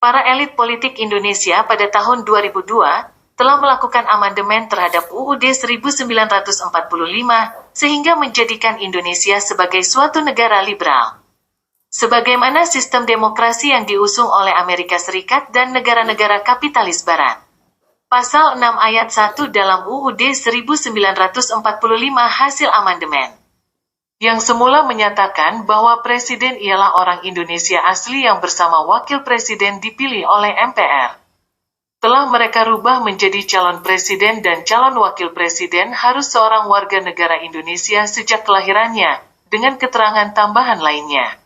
Para elit politik Indonesia pada tahun 2002 telah melakukan amandemen terhadap UUD 1945 sehingga menjadikan Indonesia sebagai suatu negara liberal. Sebagaimana sistem demokrasi yang diusung oleh Amerika Serikat dan negara-negara kapitalis Barat. Pasal 6 ayat 1 dalam UUD 1945 hasil amandemen, yang semula menyatakan bahwa presiden ialah orang Indonesia asli yang bersama wakil presiden dipilih oleh MPR. Telah mereka rubah menjadi calon presiden dan calon wakil presiden harus seorang warga negara Indonesia sejak kelahirannya, dengan keterangan tambahan lainnya.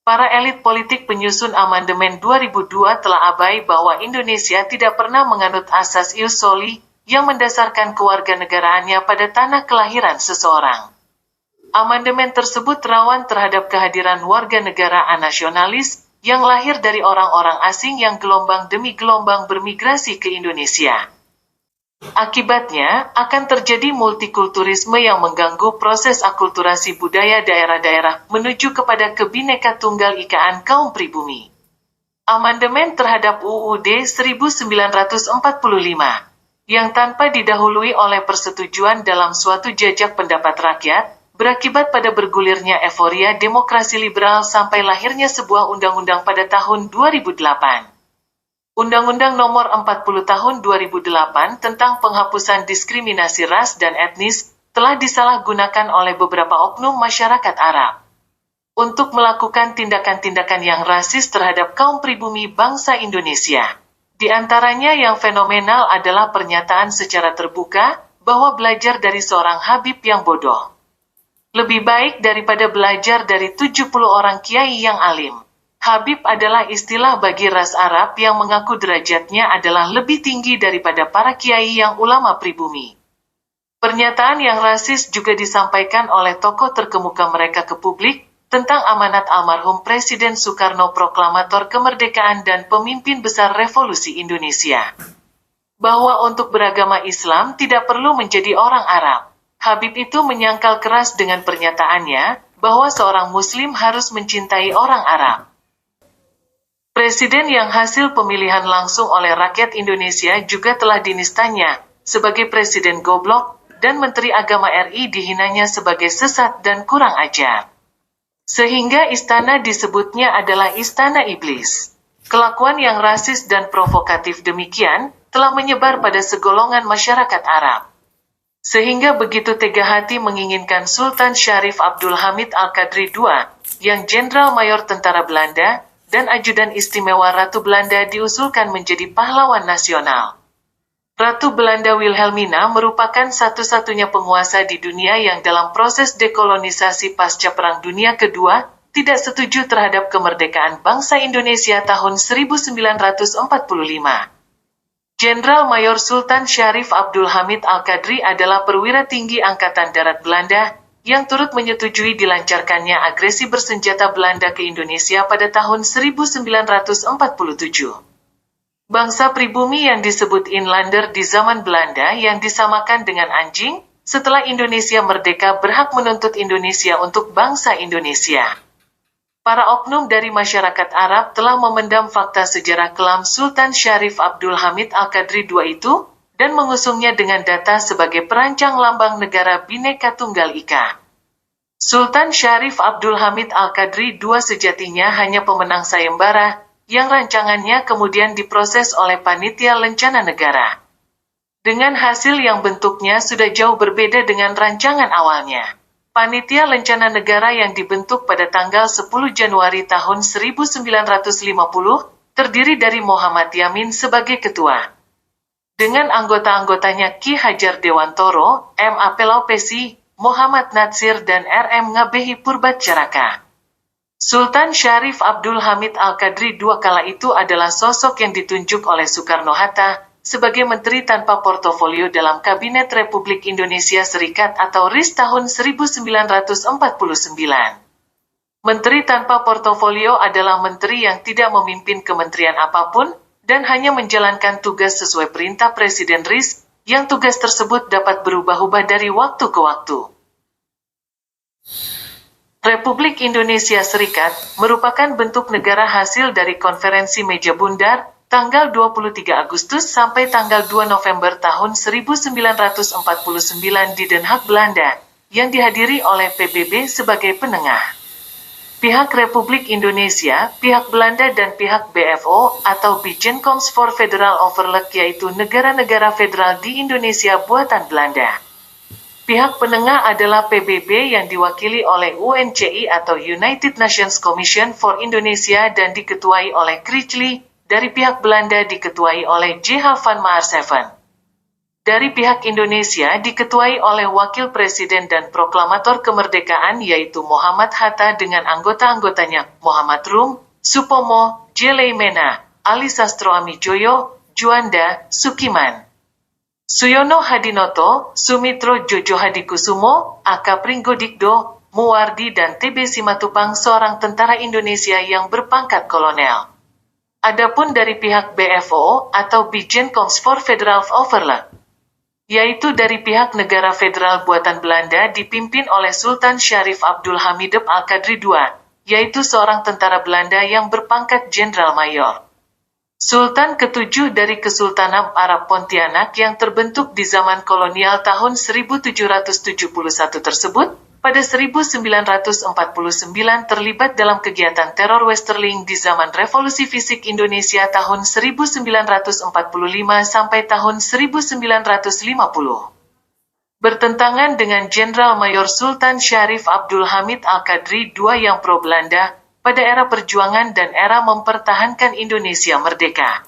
Para elit politik penyusun amandemen 2002 telah abai bahwa Indonesia tidak pernah menganut asas ius soli yang mendasarkan kewarganegaraannya pada tanah kelahiran seseorang. Amandemen tersebut rawan terhadap kehadiran warga negara anasionalis yang lahir dari orang-orang asing yang gelombang demi gelombang bermigrasi ke Indonesia. Akibatnya, akan terjadi multikulturisme yang mengganggu proses akulturasi budaya daerah-daerah menuju kepada kebineka-tunggal-ikaan kaum pribumi. Amandemen terhadap UUD 1945, yang tanpa didahului oleh persetujuan dalam suatu jajak pendapat rakyat, berakibat pada bergulirnya euforia demokrasi liberal sampai lahirnya sebuah undang-undang pada tahun 2008. Undang-Undang Nomor 40 Tahun 2008 tentang penghapusan diskriminasi ras dan etnis telah disalahgunakan oleh beberapa oknum masyarakat Arab untuk melakukan tindakan-tindakan yang rasis terhadap kaum pribumi bangsa Indonesia. Di antaranya yang fenomenal adalah pernyataan secara terbuka bahwa belajar dari seorang Habib yang bodoh lebih baik daripada belajar dari 70 orang kiai yang alim. Habib adalah istilah bagi ras Arab yang mengaku derajatnya adalah lebih tinggi daripada para kiai yang ulama pribumi. Pernyataan yang rasis juga disampaikan oleh tokoh terkemuka mereka ke publik tentang amanat almarhum Presiden Soekarno, proklamator kemerdekaan dan pemimpin besar revolusi Indonesia, bahwa untuk beragama Islam tidak perlu menjadi orang Arab. Habib itu menyangkal keras dengan pernyataannya bahwa seorang Muslim harus mencintai orang Arab. Presiden yang hasil pemilihan langsung oleh rakyat Indonesia juga telah dinistanya sebagai presiden goblok, dan Menteri Agama RI dihinanya sebagai sesat dan kurang ajar. Sehingga istana disebutnya adalah istana iblis. Kelakuan yang rasis dan provokatif demikian telah menyebar pada segolongan masyarakat Arab, sehingga begitu tega hati menginginkan Sultan Syarif Abdul Hamid Al-Qadri II, yang Jenderal Mayor Tentara Belanda, dan Ajudan Istimewa Ratu Belanda diusulkan menjadi pahlawan nasional. Ratu Belanda Wilhelmina merupakan satu-satunya penguasa di dunia yang dalam proses dekolonisasi pasca Perang Dunia Kedua, tidak setuju terhadap kemerdekaan bangsa Indonesia tahun 1945. Jenderal Mayor Sultan Syarif Abdul Hamid Al-Qadri adalah perwira tinggi Angkatan Darat Belanda, yang turut menyetujui dilancarkannya agresi bersenjata Belanda ke Indonesia pada tahun 1947. Bangsa pribumi yang disebut Inlander di zaman Belanda yang disamakan dengan anjing, setelah Indonesia merdeka berhak menuntut Indonesia untuk bangsa Indonesia. Para oknum dari masyarakat Arab telah memendam fakta sejarah kelam Sultan Syarif Abdul Hamid Al-Qadri II itu, dan mengusungnya dengan data sebagai perancang lambang negara Bhinneka Tunggal Ika. Sultan Syarif Abdul Hamid Al-Qadri II sejatinya hanya pemenang sayembara, yang rancangannya kemudian diproses oleh Panitia Lencana Negara, dengan hasil yang bentuknya sudah jauh berbeda dengan rancangan awalnya. Panitia Lencana Negara yang dibentuk pada tanggal 10 Januari tahun 1950 terdiri dari Muhammad Yamin sebagai ketua, dengan anggota-anggotanya Ki Hajar Dewantoro, M. Apelaupesi, Muhammad Natsir dan R. M. Ngabehi Purbatjaraka. Sultan Syarif Abdul Hamid Al-Qadri II kala itu adalah sosok yang ditunjuk oleh Soekarno-Hatta sebagai menteri tanpa portofolio dalam Kabinet Republik Indonesia Serikat atau RIS tahun 1949. Menteri tanpa portofolio adalah menteri yang tidak memimpin kementerian apapun, dan hanya menjalankan tugas sesuai perintah Presiden RIS, yang tugas tersebut dapat berubah-ubah dari waktu ke waktu. Republik Indonesia Serikat merupakan bentuk negara hasil dari Konferensi Meja Bundar, tanggal 23 Agustus sampai tanggal 2 November tahun 1949 di Den Haag, Belanda, yang dihadiri oleh PBB sebagai penengah. Pihak Republik Indonesia, pihak Belanda dan pihak BFO atau Bijeenkomst voor Federal Overleg yaitu negara-negara federal di Indonesia buatan Belanda. Pihak penengah adalah PBB yang diwakili oleh UNCI atau United Nations Commission for Indonesia dan diketuai oleh Krijli, dari pihak Belanda diketuai oleh J.H. van Maarseveen. Dari pihak Indonesia diketuai oleh Wakil Presiden dan Proklamator Kemerdekaan yaitu Muhammad Hatta dengan anggota-anggotanya Muhammad Rum, Supomo, J. Leimena, Ali Sastroamidjojo, Juanda, Sukiman, Suyono Hadinoto, Sumitro Jojo Hadikusumo, Aka Pringgodikdo, Muwardi dan TB Simatupang seorang tentara Indonesia yang berpangkat kolonel. Adapun dari pihak BFO atau Bijeenkomst voor Federal Overleg, yaitu dari pihak negara federal buatan Belanda dipimpin oleh Sultan Syarif Abdul Hamid Al-Qadri II, yaitu seorang tentara Belanda yang berpangkat Jenderal Mayor. Sultan ke-7 dari Kesultanan Arab Pontianak yang terbentuk di zaman kolonial tahun 1771 tersebut, pada 1949 terlibat dalam kegiatan teror Westerling di zaman Revolusi Fisik Indonesia tahun 1945 sampai tahun 1950. Bertentangan dengan Jenderal Mayor Sultan Syarif Abdul Hamid Al-Qadri II yang pro-Belanda, pada era perjuangan dan era mempertahankan Indonesia merdeka.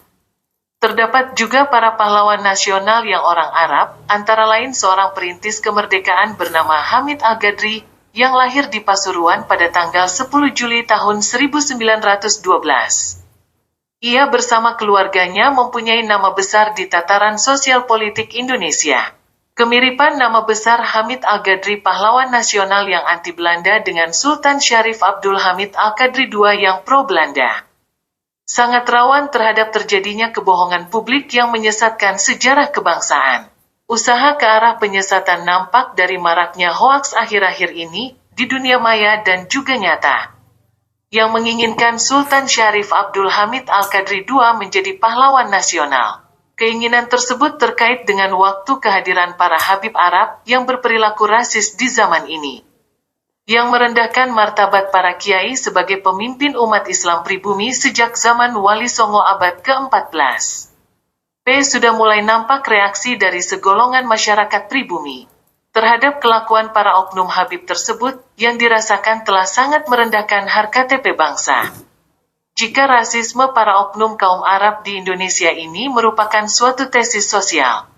Terdapat juga para pahlawan nasional yang orang Arab, antara lain seorang perintis kemerdekaan bernama Hamid Al-Qadri, yang lahir di Pasuruan pada tanggal 10 Juli tahun 1912. Ia bersama keluarganya mempunyai nama besar di tataran sosial politik Indonesia. Kemiripan nama besar Hamid Al-Qadri pahlawan nasional yang anti-Belanda dengan Sultan Syarif Abdul Hamid Al-Qadri II yang pro-Belanda sangat rawan terhadap terjadinya kebohongan publik yang menyesatkan sejarah kebangsaan. Usaha ke arah penyesatan nampak dari maraknya hoaks akhir-akhir ini di dunia maya dan juga nyata, yang menginginkan Sultan Syarif Abdul Hamid Al-Qadri II menjadi pahlawan nasional. Keinginan tersebut terkait dengan waktu kehadiran para Habib Arab yang berperilaku rasis di zaman ini, yang merendahkan martabat para kiai sebagai pemimpin umat Islam pribumi sejak zaman Wali Songo abad ke-14. Sudah mulai nampak reaksi dari segolongan masyarakat pribumi terhadap kelakuan para oknum Habib tersebut yang dirasakan telah sangat merendahkan harkat bangsa. Jika rasisme para oknum kaum Arab di Indonesia ini merupakan suatu tesis sosial,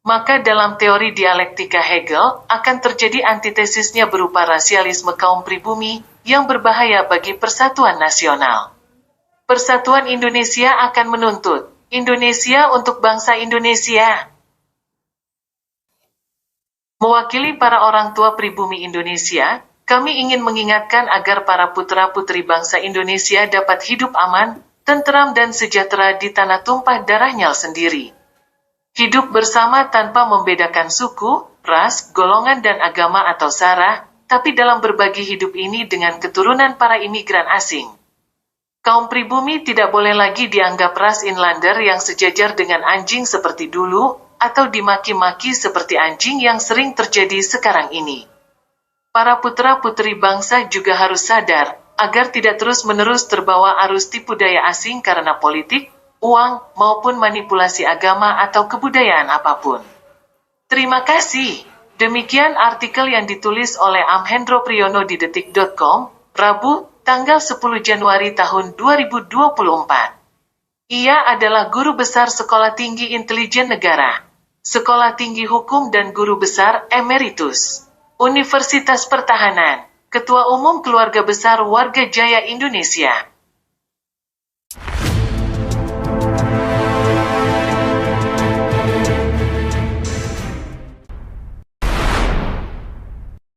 maka dalam teori dialektika Hegel akan terjadi antitesisnya berupa rasialisme kaum pribumi yang berbahaya bagi persatuan nasional. Persatuan Indonesia akan menuntut Indonesia untuk bangsa Indonesia. Mewakili para orang tua pribumi Indonesia, kami ingin mengingatkan agar para putra-putri bangsa Indonesia dapat hidup aman, tentram dan sejahtera di tanah tumpah darahnya sendiri. Hidup bersama tanpa membedakan suku, ras, golongan dan agama atau sara, tapi dalam berbagi hidup ini dengan keturunan para imigran asing. Kaum pribumi tidak boleh lagi dianggap ras inlander yang sejajar dengan anjing seperti dulu, atau dimaki-maki seperti anjing yang sering terjadi sekarang ini. Para putra-putri bangsa juga harus sadar, agar tidak terus-menerus terbawa arus tipu daya asing karena politik, uang, maupun manipulasi agama atau kebudayaan apapun. Terima kasih. Demikian artikel yang ditulis oleh Amhendro Priyono di detik.com, Rabu, tanggal 10 Januari tahun 2024. Ia adalah Guru Besar Sekolah Tinggi Intelijen Negara, Sekolah Tinggi Hukum dan Guru Besar Emeritus Universitas Pertahanan, Ketua Umum Keluarga Besar Warga Jaya Indonesia.